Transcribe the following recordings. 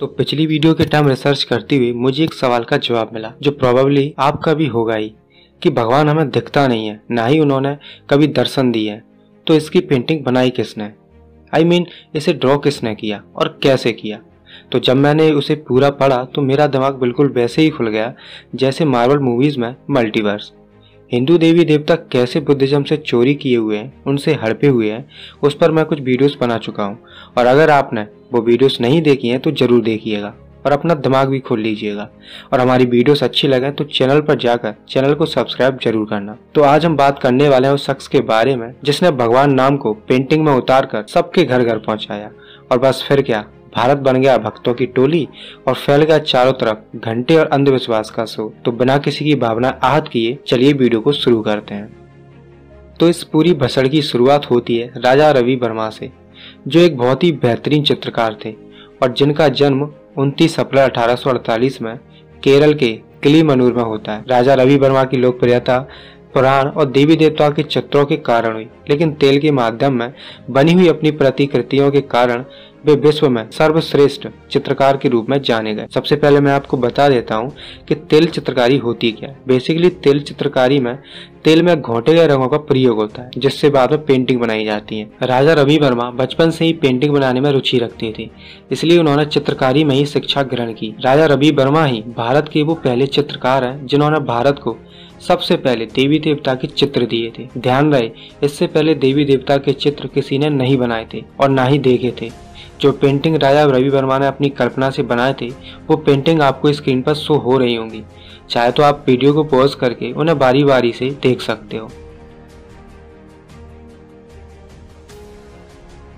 तो पिछली वीडियो के टाइम रिसर्च करते हुए मुझे एक सवाल का जवाब मिला जो प्रोबेबली आपका भी होगा ही, कि भगवान हमें दिखता नहीं है, ना ही उन्होंने कभी दर्शन दिए हैं, तो इसकी पेंटिंग बनाई किसने? इसे ड्रॉ किसने किया और कैसे किया? तो जब मैंने उसे पूरा पढ़ा तो मेरा दिमाग बिल्कुल वैसे ही खुल गया जैसे मार्वल मूवीज में मल्टीवर्स। हिंदू देवी देवता कैसे बुद्धिज्म से चोरी किए हुए हैं, उनसे हड़पे हुए हैं, उस पर मैं कुछ वीडियोस बना चुका हूं। और अगर आपने वो वीडियोस नहीं देखी हैं तो जरूर देखिएगा और अपना दिमाग भी खोल लीजिएगा। और हमारी वीडियोस अच्छी लगे तो चैनल पर जाकर चैनल को सब्सक्राइब जरूर करना। तो आज हम बात करने वाले हैं उस शख्स के बारे में जिसने भगवान नाम को पेंटिंग में उतार कर सबके घर घर पहुंचाया। और बस फिर क्या, भारत बन गया भक्तों की टोली और फैल गया चारों तरफ घंटे और अंधविश्वास का शो। तो बिना किसी की भावना आहत किए चलिए वीडियो को शुरू करते हैं। तो इस पूरी भसड़ की शुरुआत होती है राजा रवि वर्मा से, जो एक बहुत ही बेहतरीन चित्रकार थे और जिनका जन्म 29 अप्रैल 1848 में केरल के किलीमनूर में होता है। राजा रवि वर्मा की लोकप्रियता पुराण और देवी देवताओं के चित्रों के कारण हुई, लेकिन तेल के माध्यम में बनी हुई अपनी प्रतिकृतियों के कारण वे विश्व में सर्वश्रेष्ठ चित्रकार के रूप में जाने गए। सबसे पहले मैं आपको बता देता हूँ कि तेल चित्रकारी होती क्या है। बेसिकली तेल चित्रकारी में तेल में घोटे गए रंगों का प्रयोग होता है जिससे बाद में पेंटिंग बनाई जाती है। राजा रवि वर्मा बचपन से ही पेंटिंग बनाने में रुचि रखते थे, इसलिए उन्होंने चित्रकारी में ही शिक्षा ग्रहण की। राजा रवि वर्मा ही भारत के वो पहले चित्रकार हैं जिन्होंने भारत को सबसे पहले देवी देवता के चित्र दिए थे। ध्यान रहे, इससे पहले देवी देवता के चित्र किसी ने नहीं बनाए थे और ना ही देखे थे। जो पेंटिंग राजा रवि वर्मा ने अपनी कल्पना से बनाए थे वो पेंटिंग आपको स्क्रीन पर शो हो रही होंगी। चाहे तो आप वीडियो को पॉज करके उन्हें बारी बारी से देख सकते हो।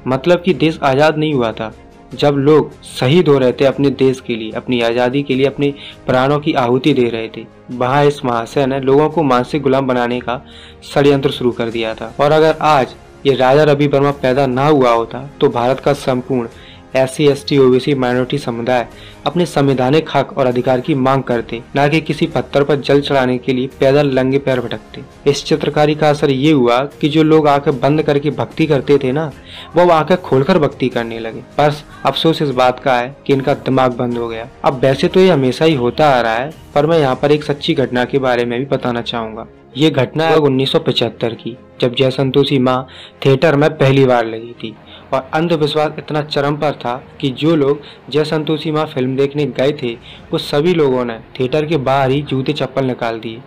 मतलब कि देश आजाद नहीं हुआ था जब लोग शहीद हो रहे थे अपने देश के लिए, अपनी आज़ादी के लिए अपने प्राणों की आहुति दे रहे थे। वहाँ इस महाशय ने लोगों को मानसिक गुलाम बनाने का षड्यंत्र शुरू कर दिया था। और अगर आज ये राजा रवि वर्मा पैदा ना हुआ होता तो भारत का संपूर्ण SC ST OBC माइनॉरिटी समुदाय अपने संवैधानिक हक और अधिकार की मांग करते, ना कि किसी पत्थर पर जल चढ़ाने के लिए पैदल नंगे पैर भटकते। इस चित्रकारी का असर ये हुआ कि जो लोग आंखें बंद करके भक्ति करते थे ना, वो आंखें खोलकर भक्ति करने लगे। बस अफसोस इस बात का है कि इनका दिमाग बंद हो गया। अब वैसे तो ये हमेशा ही होता आ रहा है, पर मैं यहाँ पर एक सच्ची घटना के बारे में भी बताना चाहूंगा। ये घटना है 1975 की, जब जय संतोषी माँ थिएटर में पहली बार लगी थी और अंधविश्वास इतना चरम पर था कि जो लोग जय संतोषी माँ फिल्म देखने गए थे वो सभी लोगों ने थिएटर के बाहर ही जूते चप्पल निकाल दिए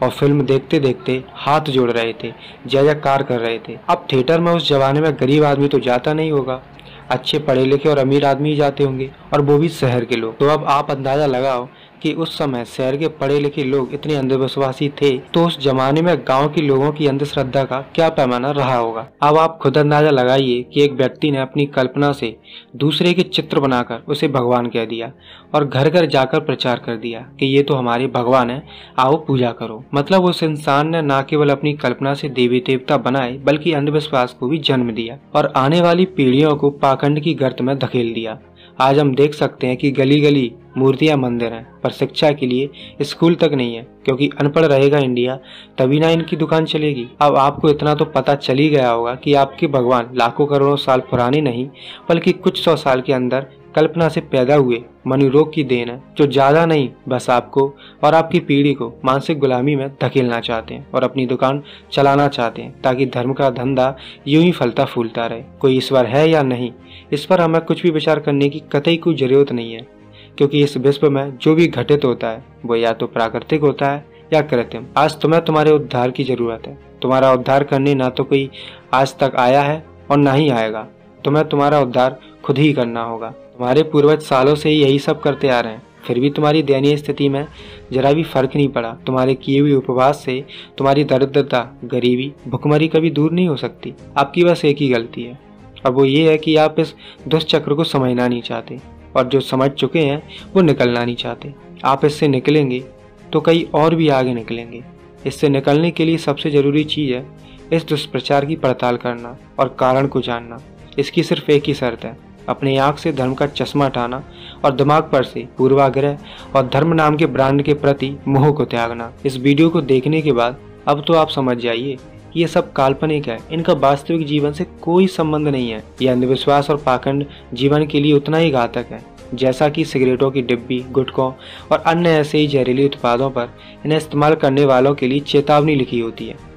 और फिल्म देखते देखते हाथ जोड़ रहे थे, जय जयकार कर रहे थे। अब थिएटर में उस जमाने में गरीब आदमी तो जाता नहीं होगा, अच्छे पढ़े लिखे और अमीर आदमी ही जाते होंगे, और वो भी शहर के लोग। तो अब आप अंदाजा लगाओ कि उस समय शहर के पढ़े लिखे लोग इतने अंधविश्वासी थे, तो उस जमाने में गांव के लोगों की अंधश्रद्धा का क्या पैमाना रहा होगा। अब आप खुद अंदाजा लगाइए कि एक व्यक्ति ने अपनी कल्पना से दूसरे के चित्र बनाकर उसे भगवान कह दिया और घर घर जाकर प्रचार कर दिया कि ये तो हमारे भगवान है, आओ पूजा करो। मतलब उस इंसान ने न केवल अपनी कल्पना से देवी देवता बनाए बल्कि अंधविश्वास को भी जन्म दिया और आने वाली पीढ़ियों को पाखंड की गर्त में धकेल दिया। आज हम देख सकते हैं कि गली गली मूर्तियां मंदिर हैं, पर शिक्षा के लिए स्कूल तक नहीं है, क्योंकि अनपढ़ रहेगा इंडिया तभी ना इनकी दुकान चलेगी। अब आपको इतना तो पता चल ही गया होगा कि आपके भगवान लाखों करोड़ों साल पुराने नहीं बल्कि कुछ 100 साल के अंदर कल्पना से पैदा हुए मनोरोग की देन है, जो ज्यादा नहीं बस आपको और आपकी पीढ़ी को मानसिक गुलामी में धकेलना चाहते हैं और अपनी दुकान चलाना चाहते हैं, ताकि धर्म का धंधा यूं ही फलता फूलता रहे। कोई ईश्वर है या नहीं, इस पर हमें कुछ भी विचार करने की कतई कोई जरूरत नहीं है, क्योंकि इस विश्व में जो भी घटित होता है वो या तो प्राकृतिक होता है या कृत्रिम। आज तुम्हें तुम्हारे उद्धार की जरूरत है। तुम्हारा उद्धार करने ना तो कोई आज तक आया है और ना ही आएगा, तुम्हें तुम्हारा उद्धार खुद ही करना होगा। तुम्हारे पूर्वज सालों से यही सब करते आ रहे हैं, फिर भी तुम्हारी दयनीय स्थिति में जरा भी फर्क नहीं पड़ा। तुम्हारे किए हुए उपवास से तुम्हारी दरिद्रता, गरीबी, भुखमरी कभी दूर नहीं हो सकती। आपकी बस एक ही गलती है, अब वो ये है कि आप इस दुष्चक्र को समझना नहीं चाहते, और जो समझ चुके हैं वो निकलना नहीं चाहते। आप इससे निकलेंगे तो कई और भी आगे निकलेंगे। इससे निकलने के लिए सबसे जरूरी चीज़ है इस दुष्प्रचार की पड़ताल करना और कारण को जानना। इसकी सिर्फ एक ही शर्त है, अपने आँख से धर्म का चश्मा हटाना और दिमाग पर से पूर्वाग्रह और धर्म नाम के ब्रांड के प्रति मोह को त्यागना। इस वीडियो को देखने के बाद अब तो आप समझ जाइए कि ये सब काल्पनिक है, इनका वास्तविक जीवन से कोई संबंध नहीं है। ये अंधविश्वास और पाखंड जीवन के लिए उतना ही घातक है जैसा कि सिगरेटों की डिब्बी, गुटखों और अन्य ऐसे ही जहरीले उत्पादों पर इन्हें इस्तेमाल करने वालों के लिए चेतावनी लिखी होती है।